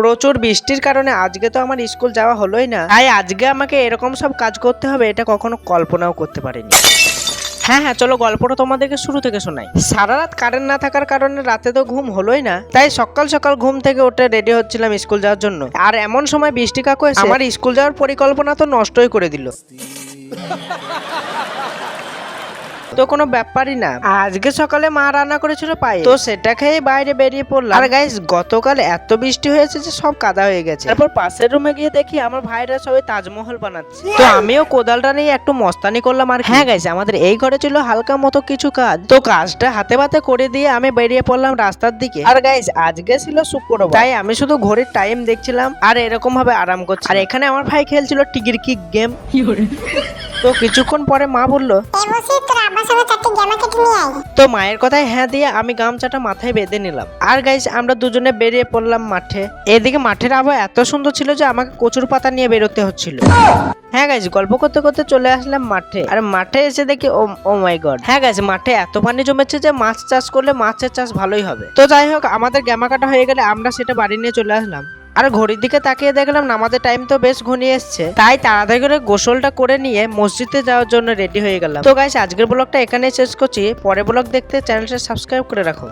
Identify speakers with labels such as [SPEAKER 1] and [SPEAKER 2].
[SPEAKER 1] প্রচুর বৃষ্টির কারণে আজকে তো আমার স্কুল যাওয়া হলোই না, তাই আজকে আমাকে এরকম সব কাজ করতে হবে এটা কখনো কল্পনাও করতে পারিনি। হ্যাঁ হ্যাঁ, চলো গল্পটা তোমাদেরকে শুরু থেকে শোনাই। সারা রাত কারেন্ট না থাকার কারণে রাতে তো ঘুম হলোই না, তাই সকাল সকাল ঘুম থেকে উঠে রেডি হচ্ছিলাম স্কুল যাওয়ার জন্য। আর এমন সময় বৃষ্টি কাকু এসে আমার স্কুল যাওয়ার পরিকল্পনা তো নষ্টই করে দিল। তো কোনো ব্যাপারই না, আজকে সকালে মা রান্না করেছিল পায়ে, তো সেটা খেয়ে বাইরে বেরিয়ে পড়লাম। আর গাইস, গতকাল এত বৃষ্টি হয়েছে যে সব কাদা হয়ে গেছে। তারপর পাশের রুমে গিয়ে দেখি আমার ভাইরা সবাই তাজমহল বানাচ্ছে, তো আমিও কোদালটা নিয়ে একটু মস্তানি করলাম। আর হ্যাঁ গাইস, আমাদের এই ঘরে ছিল হালকা মতো কিছু কাজ, তো কাজটা হাতে হাতে করে দিয়ে আমি বেরিয়ে পড়লাম রাস্তার দিকে। আর গাইস, আজকে ছিল শুক্রবার, তাই আমি শুধু ঘড়ির টাইম দেখছিলাম আর এরকম ভাবে আরাম করছি। আর এখানে আমার ভাই খেলছিল টিকির কিক গেম। তো কিছুক্ষণ পরে মা বললো, তো মায়ের কথায় হ্যাঁ দিয়ে আমি গামছাটা মাথায় বেঁধে নিলাম। আর গাইস, আমরা দুজনে বেরিয়ে পড়লাম মাঠে। এদিকে মাঠের আবহাওয়া এত সুন্দর ছিল যে আমাকে কচুর পাতা নিয়ে বেরোতে হচ্ছিল। হ্যাঁ গাইস, গল্প করতে করতে চলে আসলাম মাঠে। আর মাঠে এসে দেখি ও মাই গড, হ্যাঁ গাইস, মাঠে এত পানি জমেছে যে মাছ চাষ করলে মাছের চাষ ভালোই হবে। তো যাই হোক, আমাদের গ্যামা কাটা হয়ে গেলে আমরা সেটা বাড়ি নিয়ে চলে আসলাম। আর ঘড়ির দিকে তাকিয়ে দেখলাম নামাজের টাইম তো বেশ ঘনিয়ে এসছে, তাই তাড়াতাড়ি করে গোসলটা করে নিয়ে মসজিদে যাওয়ার জন্য রেডি হয়ে গেলাম। তো গাইস, আজকের ব্লগটা এখানেই শেষ করছি। পরে ব্লগ দেখতে চ্যানেলটা সাবস্ক্রাইব করে রাখো।